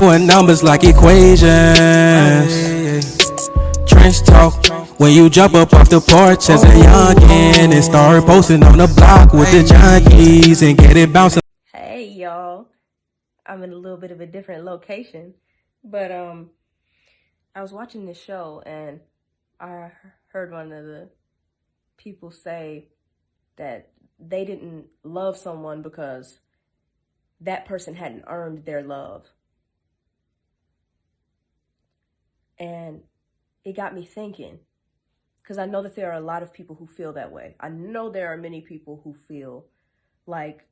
With numbers like equations. Trench talk. When you jump up off the porch as a youngin' and start posting on the block with the junkies and get it bouncing. Hey y'all, I'm in a little bit of a different location, but I was watching this show and I heard one of the people say that they didn't love someone because that person hadn't earned their love. And it got me thinking, because I know that there are a lot of people who feel that way. I know there are many people who feel like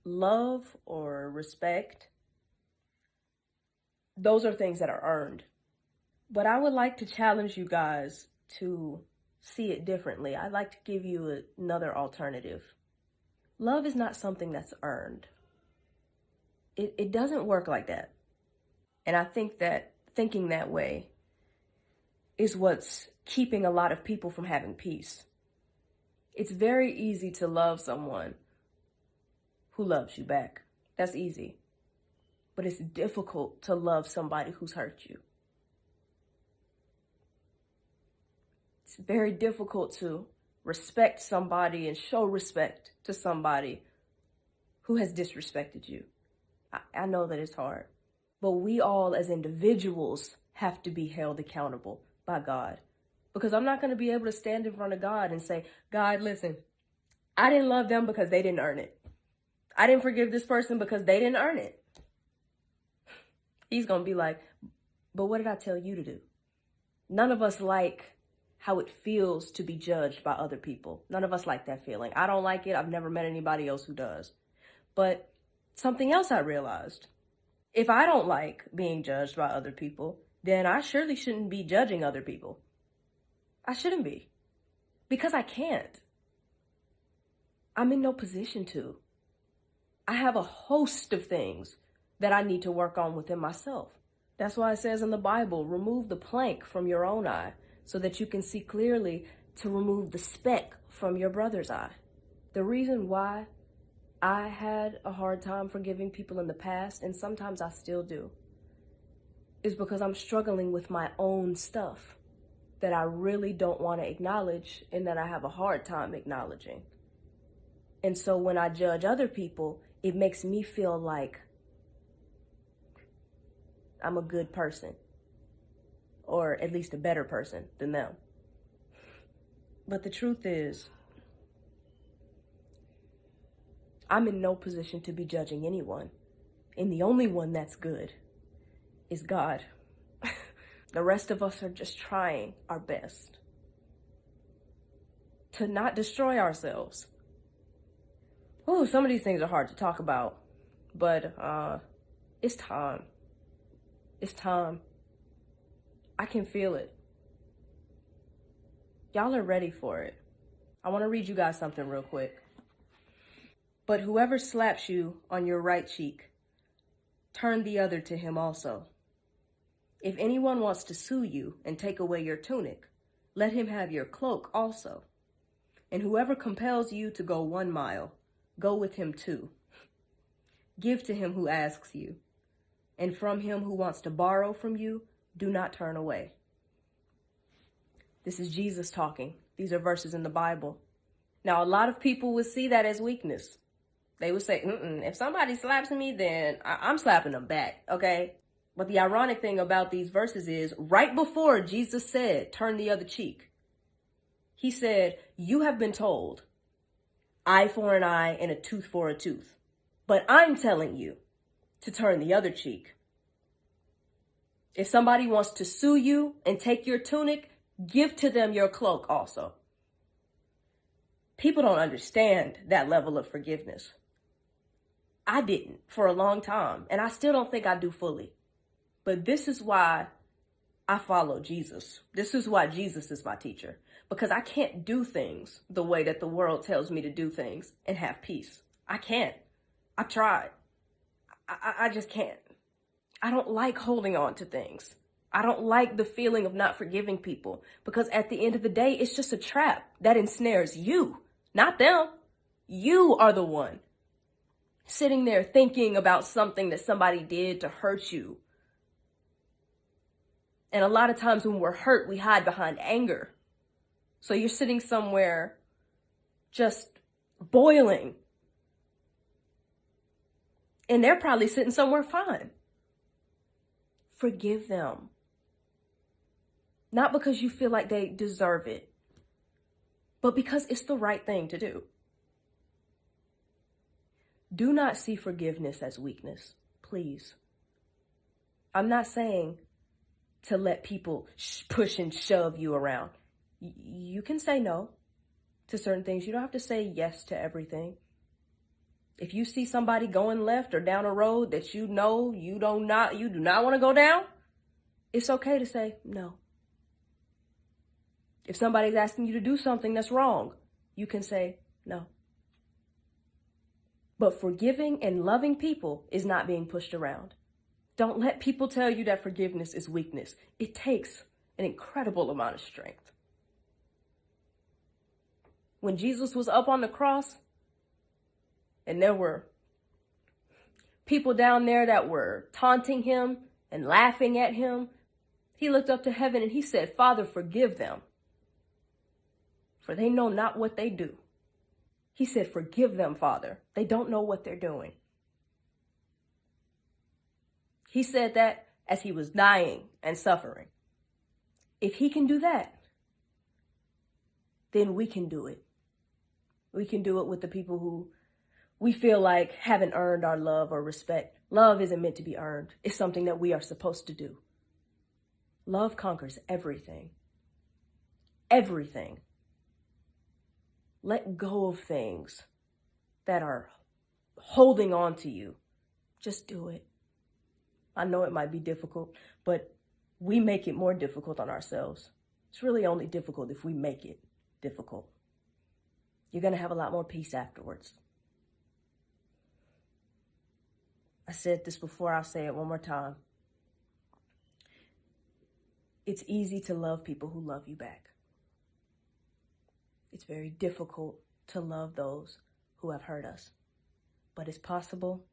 love or respect, those are things that are earned. But I would like to challenge you guys to see it differently. I'd like to give you another alternative. Love is not something that's earned. It doesn't work like that. And I think that thinking that way is what's keeping a lot of people from having peace. It's very easy to love someone who loves you back. That's easy. But it's difficult to love somebody who's hurt you. It's very difficult to respect somebody and show respect to somebody who has disrespected you. I know that it's hard. But we all as individuals have to be held accountable by God. Because I'm not going to be able to stand in front of God and say, God, listen, I didn't love them because they didn't earn it. I didn't forgive this person because they didn't earn it. He's going to be like, but what did I tell you to do? None of us like how it feels to be judged by other people. None of us like that feeling. I don't like it. I've never met anybody else who does. But something else I realized, if I don't like being judged by other people, then I surely shouldn't be judging other people. I shouldn't be, because I can't. I'm in no position to. I have a host of things that I need to work on within myself. That's why it says in the Bible, remove the plank from your own eye so that you can see clearly to remove the speck from your brother's eye. The reason why I had a hard time forgiving people in the past, and sometimes I still do, is because I'm struggling with my own stuff that I really don't want to acknowledge and that I have a hard time acknowledging. And so when I judge other people, it makes me feel like I'm a good person, or at least a better person than them. But the truth is, I'm in no position to be judging anyone. And the only one that's good is God. The rest of us are just trying our best to not destroy ourselves. Ooh, some of these things are hard to talk about, but it's time. It's time. I can feel it. Y'all are ready for it. I want to read you guys something real quick. But whoever slaps you on your right cheek, turn the other to him also. If anyone wants to sue you and take away your tunic, let him have your cloak also. And whoever compels you to go 1 mile, go with him 2. Give to him who asks you, and from him who wants to borrow from you, do not turn away. This is Jesus talking. These are verses in the Bible. Now, a lot of people would see that as weakness. They would say, if somebody slaps me, then I'm slapping them back, okay? But the ironic thing about these verses is, right before Jesus said, turn the other cheek, he said, you have been told, eye for an eye and a tooth for a tooth. But I'm telling you to turn the other cheek. If somebody wants to sue you and take your tunic, give to them your cloak also. People don't understand that level of forgiveness. I didn't for a long time, and I still don't think I do fully. But this is why I follow Jesus. This is why Jesus is my teacher, because I can't do things the way that the world tells me to do things and have peace. I can't. I've tried. I just can't. I don't like holding on to things. I don't like the feeling of not forgiving people, because at the end of the day, it's just a trap that ensnares you, not them. You are the one sitting there thinking about something that somebody did to hurt you. And a lot of times when we're hurt, we hide behind anger. So you're sitting somewhere just boiling. And they're probably sitting somewhere fine. Forgive them. Not because you feel like they deserve it, but because it's the right thing to do. Do not see forgiveness as weakness, please. I'm not saying to let people push and shove you around. You can say no to certain things. You don't have to say yes to everything. If you see somebody going left or down a road that you know you do not want to go down, it's okay to say no. If somebody's asking you to do something that's wrong, you can say no. But forgiving and loving people is not being pushed around. Don't let people tell you that forgiveness is weakness. It takes an incredible amount of strength. When Jesus was up on the cross, and there were people down there that were taunting him and laughing at him, he looked up to heaven and he said, "Father, forgive them, for they know not what they do." He said, "Forgive them, Father. They don't know what they're doing." He said that as he was dying and suffering. If he can do that, then we can do it. We can do it with the people who we feel like haven't earned our love or respect. Love isn't meant to be earned. It's something that we are supposed to do. Love conquers everything. Everything. Let go of things that are holding on to you. Just do it. I know it might be difficult, but we make it more difficult on ourselves. It's really only difficult if we make it difficult. You're going to have a lot more peace afterwards. I said this before, I'll say it one more time. It's easy to love people who love you back. It's very difficult to love those who have hurt us. But it's possible,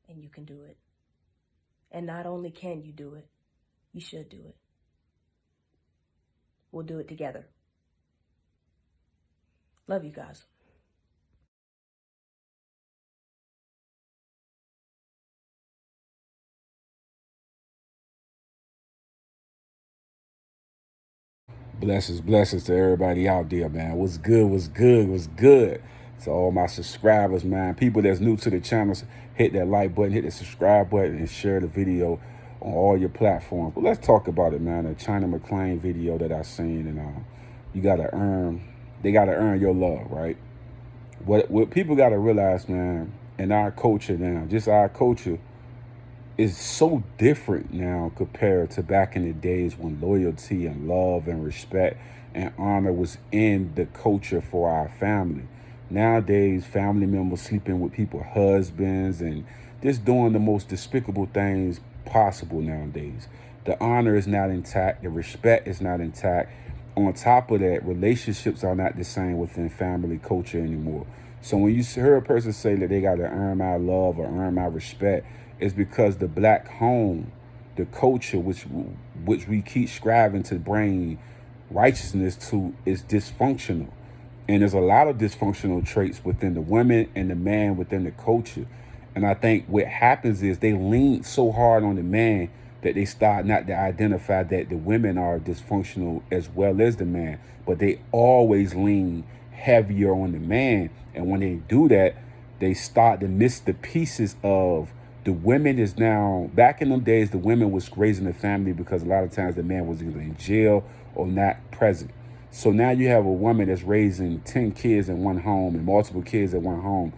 and you can do it. And not only can you do it, you should do it. We'll do it together. Love you guys. Blessings to everybody out there, man. What's good. To all my subscribers, man. People that's new to the channel, hit that like button, hit the subscribe button, and share the video on all your platforms. But let's talk about it, man. The Anne McClain video that I seen, and they gotta earn your love, right? What people gotta realize, man, in our culture now, just our culture, is so different now compared to back in the days when loyalty and love and respect and honor was in the culture for our family. Nowadays, family members sleeping with people's husbands and just doing the most despicable things possible nowadays. The honor is not intact. The respect is not intact. On top of that, relationships are not the same within family culture anymore. So when you hear a person say that they got to earn my love or earn my respect, it's because the black home, the culture which we keep striving to bring righteousness to, is dysfunctional. And there's a lot of dysfunctional traits within the women and the man within the culture. And I think what happens is they lean so hard on the man that they start not to identify that the women are dysfunctional as well as the man. But they always lean heavier on the man. And when they do that, they start to miss the pieces of the women. Is now, back in them days, the women was raising the family because a lot of times the man was either in jail or not present. So now you have a woman that's raising 10 kids in one home and multiple kids in one home.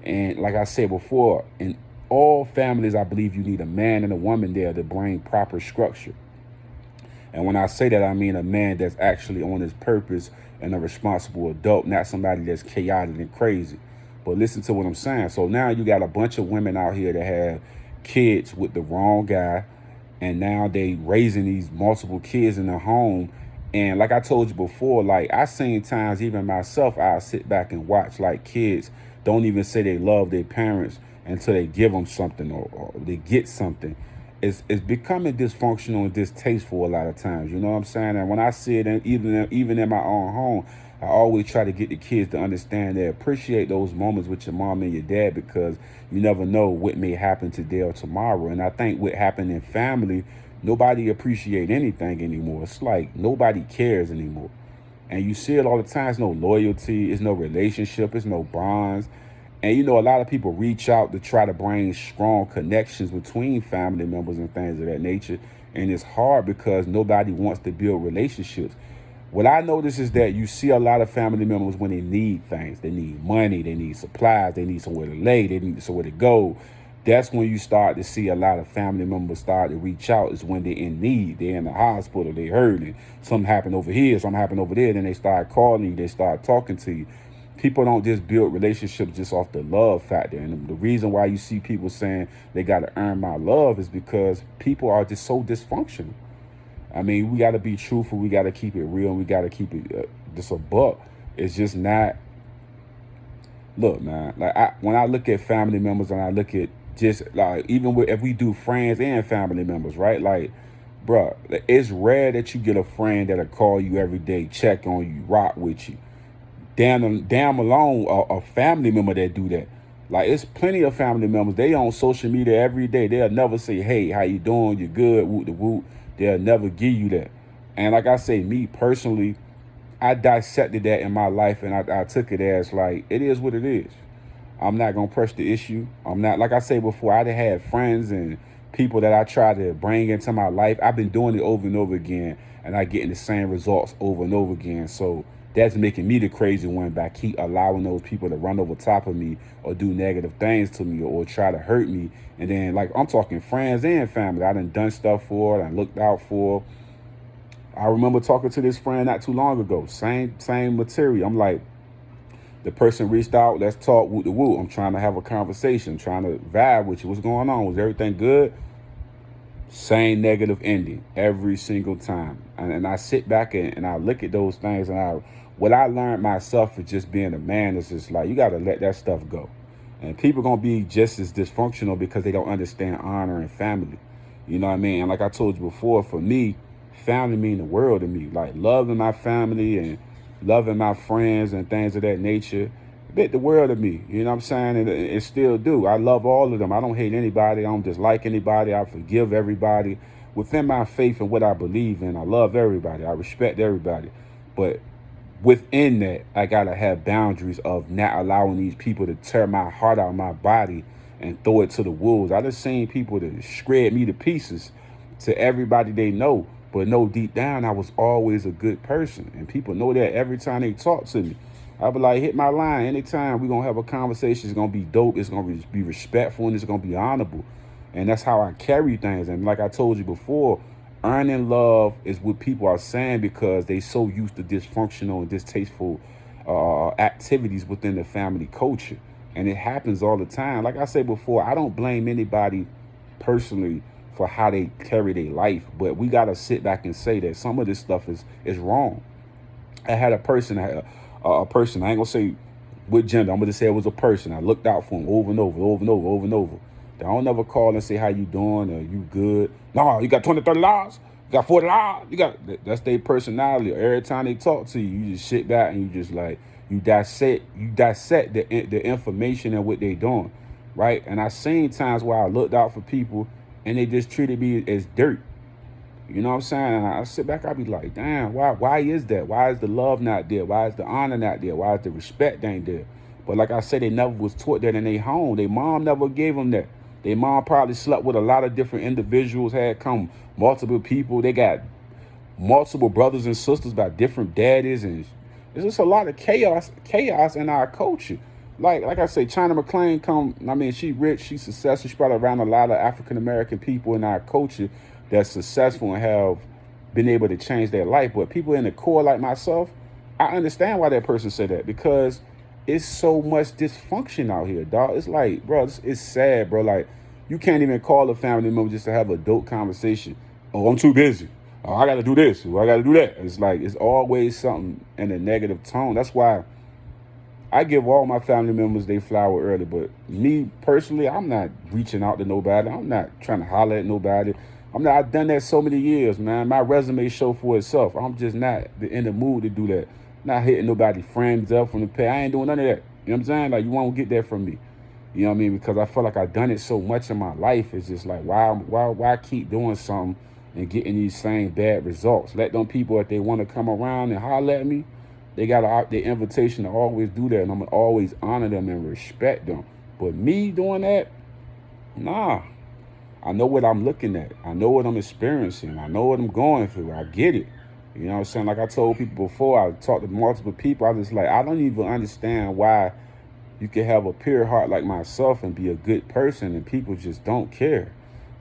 And like I said before, in all families, I believe you need a man and a woman there to bring proper structure. And when I say that, I mean a man that's actually on his purpose and a responsible adult, not somebody that's chaotic and crazy. But listen to what I'm saying. So now you got a bunch of women out here that have kids with the wrong guy, and now they raising these multiple kids in the home. And like I told you before, like I seen times, even myself, I'll sit back and watch like kids don't even say they love their parents until they give them something, or they get something. It's becoming dysfunctional and distasteful a lot of times. You know what I'm saying? And when I see it, even in my own home, I always try to get the kids to understand that appreciate those moments with your mom and your dad, because you never know what may happen today or tomorrow. And I think what happened in family, nobody appreciate anything anymore. It's like nobody cares anymore. And you see it all the time. There's no loyalty, it's no relationship, it's no bonds. And you know, a lot of people reach out to try to bring strong connections between family members and things of that nature. And it's hard because nobody wants to build relationships. What I notice is that you see a lot of family members when they need things. They need money, they need supplies, they need somewhere to lay, they need somewhere to go. That's when you start to see a lot of family members start to reach out, is when they're in need. They're in the hospital, they hurting. Something happened over here, something happened over there. Then they start calling you, they start talking to you. People don't just build relationships just off the love factor. And the reason why you see people saying they got to earn my love is because people are just so dysfunctional. I mean, we got to be truthful. We got to keep it real. And we got to keep it just a buck. It's just not. Look, man. When I look at family members, and I look at just like even if we do friends and family members, right? Like, bruh, it's rare that you get a friend that'll call you every day, check on you, rock with you. Damn alone a family member that do that. Like, it's plenty of family members. They on social media every day. They'll never say, "Hey, how you doing? You good?" Woot the woot. They'll never give you that. And like I say, me personally, I dissected that in my life, and I took it as like, it is what it is. I'm not gonna press the issue. I'm not, like I said before, I done had friends and people that I try to bring into my life. I've been doing it over and over again, and I getting the same results over and over again. So that's making me the crazy one by keep allowing those people to run over top of me or do negative things to me, or try to hurt me. And then, like, I'm talking friends and family I done stuff for, I looked out for. I remember talking to this friend not too long ago, same material. I'm like, the person reached out, let's talk, woot the woot. I'm trying to have a conversation, trying to vibe with you. What's going on? Was everything good? Same negative ending every single time. And I sit back and I look at those things, and what I learned myself is just being a man is just like, you got to let that stuff go. And people going to be just as dysfunctional because they don't understand honor and family. You know what I mean? And like I told you before, for me, family mean the world to me. Like, loving my family and loving my friends and things of that nature meant the world to me. You know what I'm saying? And it still do. I love all of them. I don't hate anybody. I don't dislike anybody. I forgive everybody. Within my faith and what I believe in, I love everybody. I respect everybody. But within that, I gotta have boundaries of not allowing these people to tear my heart out of my body and throw it to the wolves. I just seen people to shred me to pieces to everybody they know, but know deep down I was always a good person. And people know that every time they talk to me. I be like, hit my line anytime. We're going to have a conversation. It's going to be dope. It's going to be respectful, and it's going to be honorable. And that's how I carry things. And like I told you before, earning love is what people are saying because they so used to dysfunctional and distasteful activities within the family culture. And it happens all the time. Like I said before, I don't blame anybody personally for how they carry their life, but we got to sit back and say that some of this stuff is wrong. I had a person, I ain't gonna say what gender, I'm gonna just say it was a person. I looked out for him over and over. They don't never call and say how you doing or you good. No, you got $20, $30, you got $40, that's their personality. Every time they talk to you, you just sit back and you just like, you dissect the information and what they doing, right? And I seen times where I looked out for people and they just treated me as dirt. You know what I'm saying? And I sit back, I be like, damn, why is that? Why is the love not there? Why is the honor not there? Why is the respect ain't there? But like I said, they never was taught that in their home. Their mom never gave them that. Their mom probably slept with a lot of different individuals, had come multiple people. They got multiple brothers and sisters by different daddies. And there's just a lot of chaos in our culture. Like I say, Anne McClain she rich, she's successful. She brought around a lot of African-American people in our culture that's successful and have been able to change their life. But people in the core like myself, I understand why that person said that, because it's so much dysfunction out here, dog. It's like, bro, it's sad, bro. Like, you can't even call a family member just to have a dope conversation. Oh, I'm too busy. Oh, I got to do this. Or I got to do that. It's like, it's always something in a negative tone. That's why I give all my family members they flower early, but me personally, I'm not reaching out to nobody. I'm not trying to holler at nobody. I've done that so many years, man. My resume show for itself. I'm just not in the mood to do that. Not hitting nobody friends up from the past. I ain't doing none of that. You know what I'm saying? Like, you won't get that from me. You know what I mean? Because I feel like I've done it so much in my life. It's just like, why keep doing something and getting these same bad results? Let them people, if they want to come around and holler at me, they got the invitation to always do that, and I'm going to always honor them and respect them. But me doing that, nah. I know what I'm looking at. I know what I'm experiencing. I know what I'm going through. I get it. You know what I'm saying? Like I told people before, I talked to multiple people. I was like, I don't even understand why you can have a pure heart like myself and be a good person and people just don't care.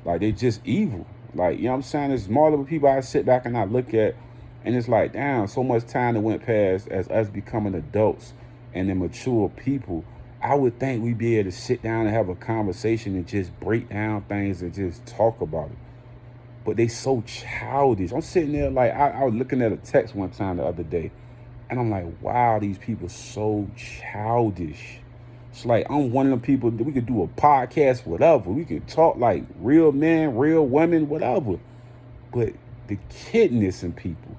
Like, they just evil. Like, you know what I'm saying? There's multiple people I sit back and I look at, and it's like, damn, so much time that went past as us becoming adults and then mature people. I would think we'd be able to sit down and have a conversation and just break down things and just talk about it. But they so childish. I'm sitting there like, I was looking at a text one time the other day, and I'm like, wow, these people so childish. It's like, I'm one of them people that we could do a podcast, whatever. We could talk like real men, real women, whatever. But the kidness in people.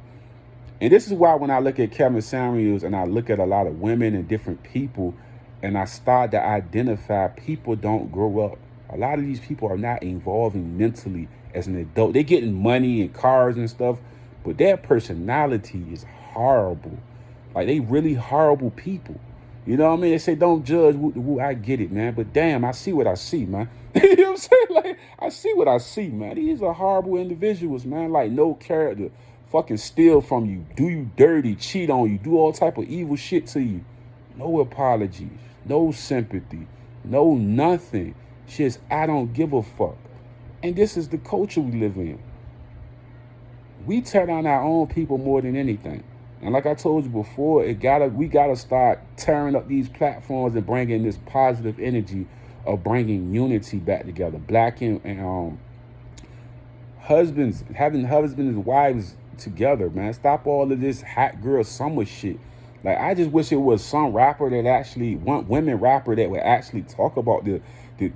And this is why when I look at Kevin Samuels and I look at a lot of women and different people, and I start to identify people don't grow up. A lot of these people are not evolving mentally as an adult. They're getting money and cars and stuff, but their personality is horrible. Like, they really horrible people. You know what I mean? They say don't judge. Woo, I get it, man. But damn, I see what I see, man. You know what I'm saying? Like, I see what I see, man. These are horrible individuals, man. Like, no character. Fucking steal from you, do you dirty, cheat on you, do all type of evil shit to you. No apologies, no sympathy, no nothing. Just, I don't give a fuck. And this is the culture we live in. We tear down our own people more than anything. And like I told you before, we gotta start tearing up these platforms and bringing this positive energy of bringing unity back together. Black and husbands, having husbands and wives together, man. Stop all of this hot girl summer shit. Like, I just wish it was some rapper that actually, one women rapper that would actually talk about the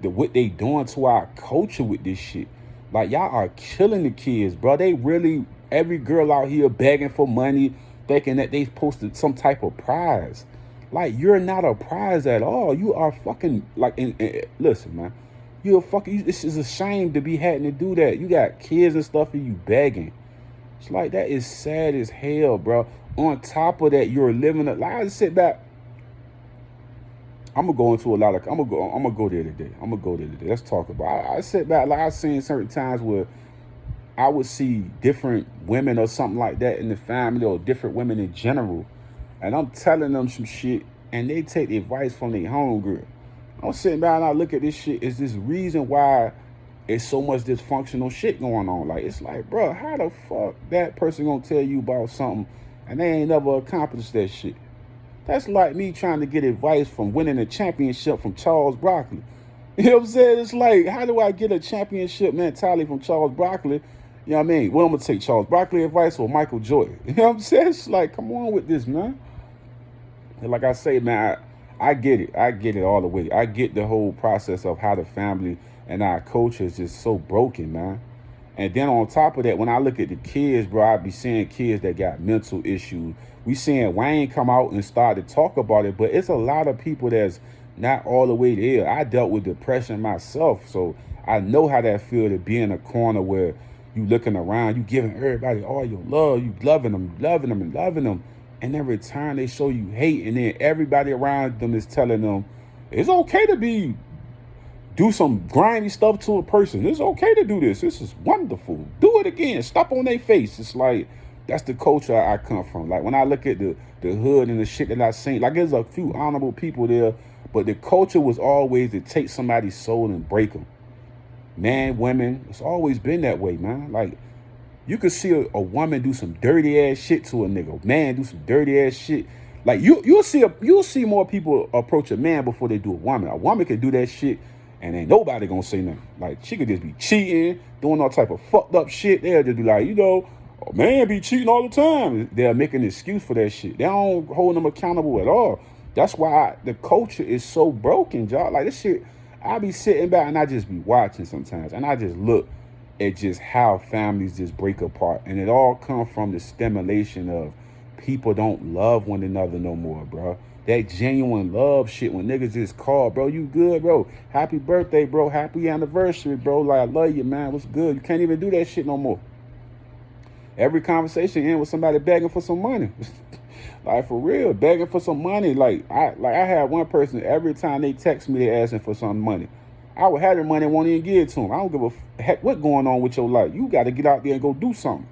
what they doing to our culture with this shit. Like, y'all are killing the kids, bro. They really, every girl out here begging for money, thinking that they posted some type of prize. Like, you're not a prize at all. You are fucking, like, listen, man. You're fucking, this is a shame to be having to do that. You got kids and stuff and you begging. It's like, that is sad as hell, bro. On top of that, you're living a lie. Sit back. I'm gonna go into a lot of. I'm gonna go there today. Let's talk about. I sit back. Like, I've seen certain times where I would see different women or something like that in the family, or different women in general, and I'm telling them some shit, and they take the advice from their homegirl. I'm sitting back and I look at this shit. Is this reason why it's so much dysfunctional shit going on? Like, it's like, bro, how the fuck that person gonna tell you about something and they ain't never accomplished that shit? That's like me trying to get advice from winning a championship from Charles Barkley. You know what I'm saying? It's like, how do I get a championship mentality from Charles Barkley? You know what I mean? Well, I'm gonna take Charles Barkley advice or Michael Jordan. You know what I'm saying? It's like, come on with this, man. And like I say, man, I get it. I get it all the way. I get the whole process of how the family and our culture is just so broken, man. And then on top of that, when I look at the kids, bro, I be seeing kids that got mental issues. We seeing Wayne come out and start to talk about it, but it's a lot of people that's not all the way there. I dealt with depression myself, so I know how that feel to be in a corner where you looking around, you giving everybody all your love, you loving them, and in return they show you hate, and then everybody around them is telling them it's okay to do some grimy stuff to a person. It's okay to do this. This is wonderful. Do it again. Stop on their face. It's like, that's the culture I come from. Like, when I look at the hood and the shit that I seen, like, there's a few honorable people there, but the culture was always to take somebody's soul and break them. Man, women, it's always been that way, man. Like, you could see a woman do some dirty ass shit to a nigga. Man, do some dirty ass shit. Like, you'll see more people approach a man before they do a woman. A woman could do that shit and ain't nobody gonna say nothing. Like, she could just be cheating, doing all type of fucked up shit. They'll just be like, a man be cheating all the time. They're making an excuse for that shit. They don't hold them accountable at all. That's why the culture is so broken, y'all. Like this shit, I be sitting back and I just be watching sometimes, and I just look at just how families just break apart, and it all comes from the stimulation of people don't love one another no more, bro. That genuine love shit when niggas just call, bro, you good, bro? Happy birthday, bro. Happy anniversary, bro. Like, I love you, man. What's good? You can't even do that shit no more. Every conversation ends with somebody begging for some money. Like, for real, begging for some money. Like I had one person, every time they text me, they asking for some money. I would have the money and won't even give it to them. I don't give a heck what going on with your life. You got to get out there and go do something.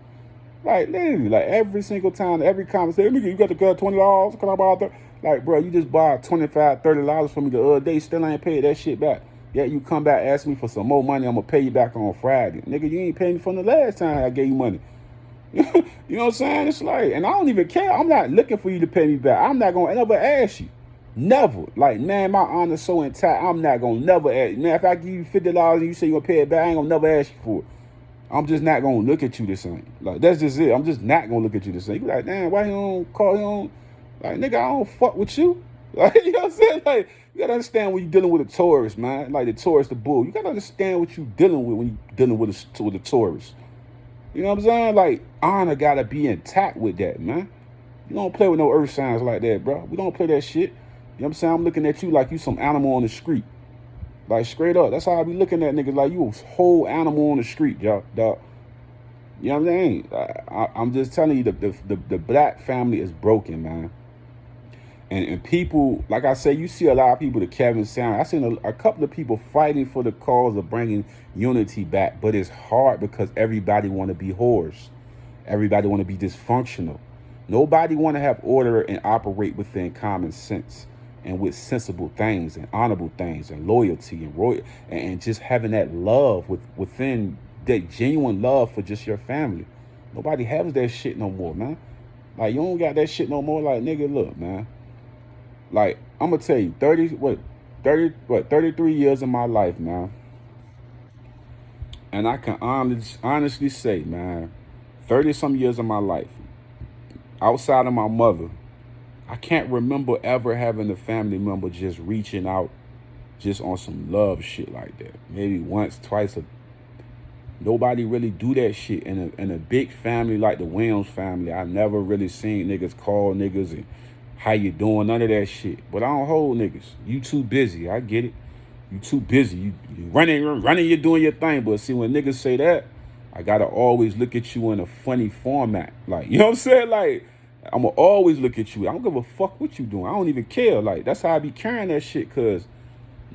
Like, literally, like every single time, every conversation, you got to cut $20. Can I borrow that? Like, bro, you just borrowed $25, $30 from me the other day, still ain't paid that shit back. Yeah, you come back, ask me for some more money, I'm going to pay you back on Friday. Nigga, you ain't paid me from the last time I gave you money. You know what I'm saying? It's like, and I don't even care. I'm not looking for you to pay me back. I'm not going to ever ask you. Never. Like, man, my honor's so intact, I'm not going to never ask you. Man, if I give you $50 and you say you're going to pay it back, I ain't going to never ask you for it. I'm just not going to look at you the same. Like, that's just it. I'm just not going to look at you the same. You be like, damn, why you don't call him? Like, nigga, I don't fuck with you. Like, you know what I'm saying? Like, you got to understand when you're dealing with a tourist, man. Like, the tourist, the bull. You got to understand what you're dealing with when you're dealing with a tourist. You know what I'm saying? Like, honor got to be intact with that, man. You don't play with no earth signs like that, bro. We don't play that shit. You know what I'm saying? I'm looking at you like you some animal on the street. Like, straight up. That's how I be looking at niggas, like you a whole animal on the street, y'all. Dog. You know what I'm saying? I'm just telling you, the black family is broken, man. And people, like I say, you see a lot of people, the Kevin Sound. I seen a couple of people fighting for the cause of bringing unity back, but it's hard because everybody want to be whores. Everybody want to be dysfunctional. Nobody want to have order and operate within common sense and with sensible things and honorable things and loyalty and just having that love within that genuine love for just your family. Nobody has that shit no more, man. Like, you don't got that shit no more. Like, nigga, look, man. Like, I'm gonna tell you, 33 years of my life, man. And I can honestly say, man, 30 some years of my life, outside of my mother, I can't remember ever having a family member just reaching out just on some love shit like that. Maybe once, twice. Nobody really do that shit. In a big family like the Williams family, I never really seen niggas call niggas and how you doing, none of that shit. But I don't hold niggas. You too busy. I get it. You too busy. You running, you doing your thing. But see, when niggas say that, I gotta always look at you in a funny format. Like, you know what I'm saying? Like, I'ma always look at you. I don't give a fuck what you doing. I don't even care. Like, that's how I be carrying that shit, cause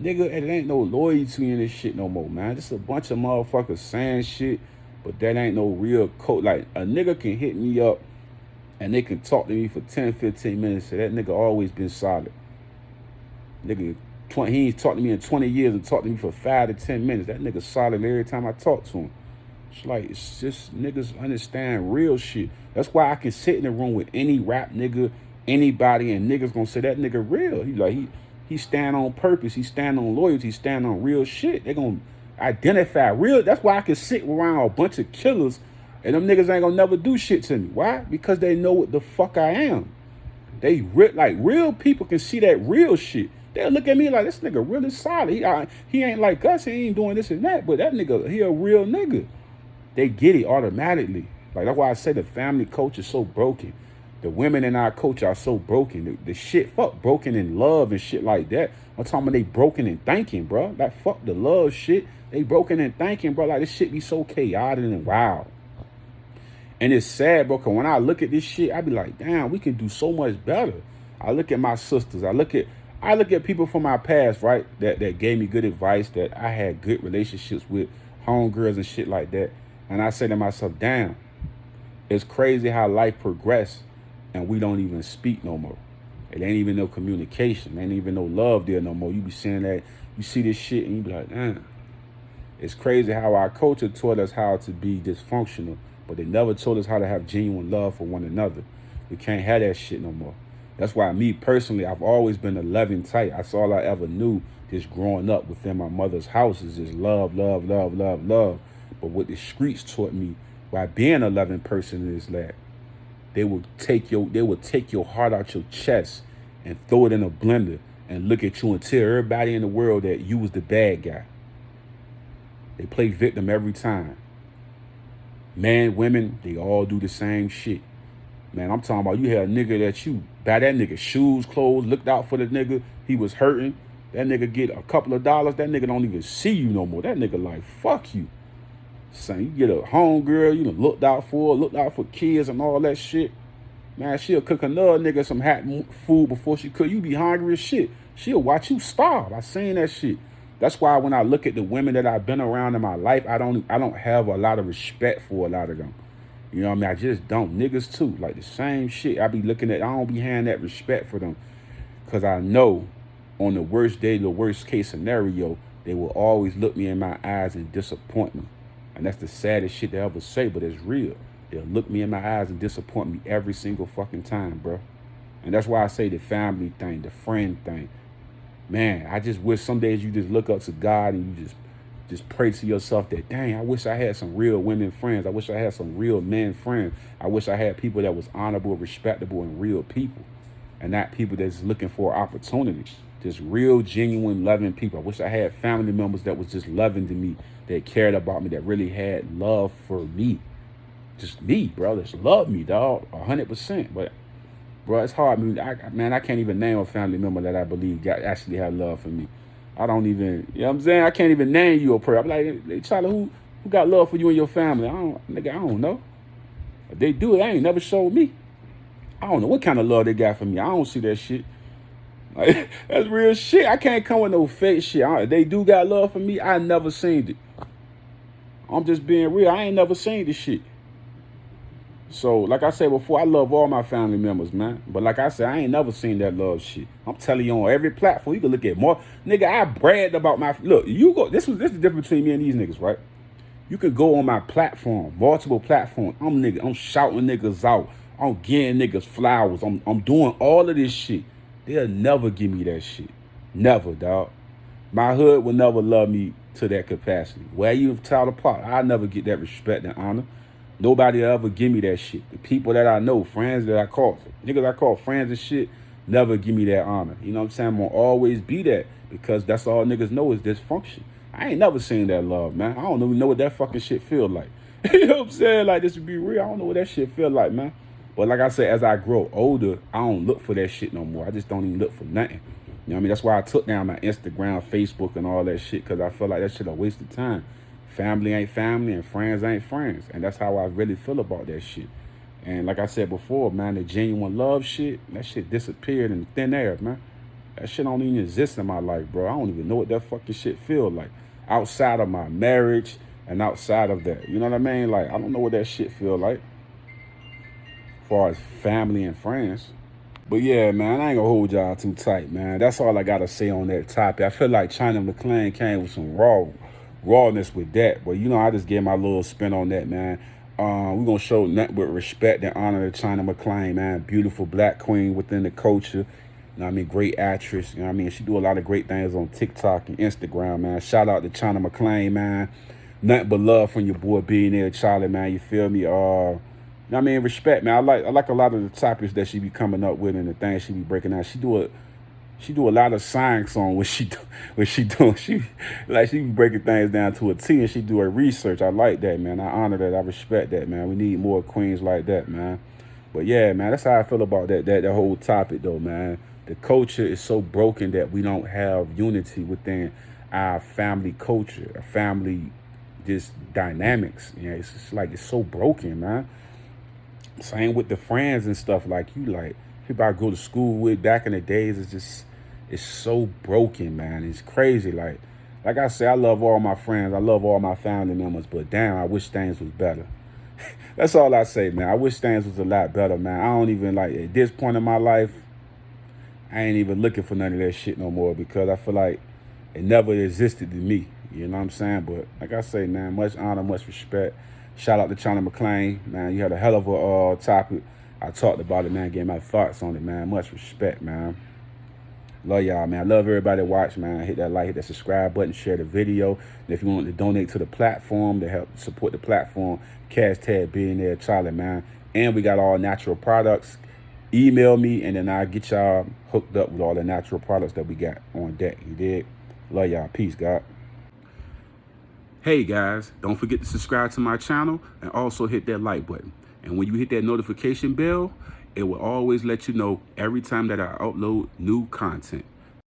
nigga, it ain't no loyalty in this shit no more, man. Just a bunch of motherfuckers saying shit, but that ain't no real code. Like, a nigga can hit me up and they can talk to me for 10, 15 minutes. So that nigga always been solid. Nigga, he ain't talked to me in 20 years and talked to me for 5 to 10 minutes. That nigga solid every time I talk to him. It's like, it's just niggas understand real shit. That's why I can sit in the room with any rap nigga, anybody, and niggas gonna say that nigga real. He stand on purpose. He stand on loyalty. He stand on real shit. They gonna identify real. That's why I can sit around a bunch of killers and them niggas ain't gonna never do shit to me. Why? Because they know what the fuck I am. They like real people can see that real shit. They'll look at me like, this nigga really solid. He ain't like us. He ain't doing this and that. But that nigga, he a real nigga. They get it automatically. Like, that's why I say the family culture is so broken. The women in our culture are so broken. The shit, fuck broken in love and shit like that. I'm talking about they broken in thinking, bro. Like, fuck the love shit. They broken in thinking, bro. Like, this shit be so chaotic and wild. And it's sad, bro, because when I look at this shit, I be like, damn, we can do so much better. I look at my sisters. I look at people from my past, right, that gave me good advice, that I had good relationships with, homegirls and shit like that. And I say to myself, damn, it's crazy how life progressed and we don't even speak no more. It ain't even no communication. Ain't even no love there no more. You be saying that, you see this shit and you be like, damn. It's crazy how our culture taught us how to be dysfunctional, but they never told us how to have genuine love for one another. We can't have that shit no more. That's why me personally, I've always been a loving type. That's all I ever knew just growing up within my mother's house is just love, love, love, love, love. But what the streets taught me by being a loving person is that they will take your heart out your chest and throw it in a blender and look at you and tell everybody in the world that you was the bad guy. They play victim every time. Men, women, they all do the same shit. Man, I'm talking about you had a nigga that you buy that nigga shoes, clothes, looked out for the nigga. He was hurting. That nigga get a couple of dollars. That nigga don't even see you no more. That nigga like, fuck you. Son, you get a home girl, you done looked out for kids and all that shit. Man, she'll cook another nigga some hot food before she cook. You be hungry as shit. She'll watch you starve. I seen that shit. That's why when I look at the women that I've been around in my life, I don't have a lot of respect for a lot of them. You know what I mean? I just don't. Niggas too. Like the same shit. I be looking at, I don't be having that respect for them. Because I know on the worst day, the worst case scenario, they will always look me in my eyes and disappoint me. And that's the saddest shit to ever say, but it's real. They'll look me in my eyes and disappoint me every single fucking time, bro. And that's why I say the family thing, the friend thing. Man, I just wish some days you just look up to God and you just pray to yourself that, dang, I wish I had some real women friends. I wish I had some real men friends. I wish I had people that was honorable, respectable, and real people. And not people that's looking for opportunity. Just real, genuine, loving people. I wish I had family members that was just loving to me, that cared about me, that really had love for me. Just me, bro. Just love me, dog. 100%. But, bro, it's hard. Man, I can't even name a family member that I believe actually had love for me. I don't even, you know what I'm saying? I can't even name you a prayer. I'm like, hey, Charlie, who got love for you and your family? I don't know. If they do it, they ain't never showed me. I don't know what kind of love they got for me. I don't see that shit. Like, that's real shit. I can't come with no fake shit. They do got love for me. I never seen it. I'm just being real. I ain't never seen this shit. So, like I said before, I love all my family members, man. But like I said, I ain't never seen that love shit. I'm telling you on every platform, you can look at more. Nigga, I bragged about my, look, you go, this is the difference between me and these niggas, right? You could go on my platform, multiple platforms. I'm shouting niggas out. I'm getting niggas flowers. I'm doing all of this shit. They'll never give me that shit. Never, dog. My hood will never love me to that capacity. Where you Tyler Park, I'll never get that respect and honor. Nobody will ever give me that shit. The people that I know, friends that I call, niggas I call friends and shit, never give me that honor. You know what I'm saying? I'm gonna always be that because that's all niggas know is dysfunction. I ain't never seen that love, man. I don't even know what that fucking shit feel like. You know what I'm saying? Like, this would be real. I don't know what that shit feel like, man. But like I said, as I grow older, I don't look for that shit no more. I just don't even look for nothing. You know what I mean? That's why I took down my Instagram, Facebook, and all that shit, because I feel like that shit a waste of time. Family ain't family and friends ain't friends. And that's how I really feel about that shit. And like I said before, man, the genuine love shit, that shit disappeared in thin air, man. That shit don't even exist in my life, bro. I don't even know what that fucking shit feel like. Outside of my marriage and outside of that. You know what I mean? Like, I don't know what that shit feel like. As far as family and friends. But yeah, man, I ain't gonna hold y'all too tight, man. That's all I gotta say on that topic. I feel like Anne McClain came with some rawness with that. But you know, I just gave my little spin on that, man. We're gonna show nothing but respect and honor to Anne McClain, man. Beautiful black queen within the culture. You know what I mean? Great actress. You know what I mean? She do a lot of great things on TikTok and Instagram, man. Shout out to Anne McClain, man. Nothing but love from your boy Billionaire Charlie, man. You feel me? You know what I mean? Respect, man. I like a lot of the topics that she be coming up with and the things she be breaking down. She do a lot of science on what she doing. She be breaking things down to a T, and she do her research. I like that, man. I honor that. I respect that, man. We need more queens like that, man. But yeah, man, that's how I feel about that whole topic, though, man. The culture is so broken that we don't have unity within our family culture, our family just dynamics. You know, it's just like it's so broken, man. Same with the friends and stuff like people I go to school with back in the days. It's so broken, man. It's crazy. Like I said, I love all my friends. I love all my family members. But damn, I wish things was better. That's all I say, man. I wish things was a lot better, man. I don't even at this point in my life, I ain't even looking for none of that shit no more because I feel like it never existed to me. You know what I'm saying? But like I say, man, much honor, much respect. Shout out to Anne McClain, man. You had a hell of a topic. I talked about it, man. Gave my thoughts on it, man. Much respect, man. Love y'all, man. I love everybody that watch, man. Hit that like, hit that subscribe button, share the video. And if you want to donate to the platform to help support the platform, #Billionaire Charlie, man. And we got all natural products. email me, and then I'll get y'all hooked up with all the natural products that we got on deck. You dig? Love y'all. Peace, God. Hey guys, don't forget to subscribe to my channel and also hit that like button. And when you hit that notification bell, it will always let you know every time that I upload new content.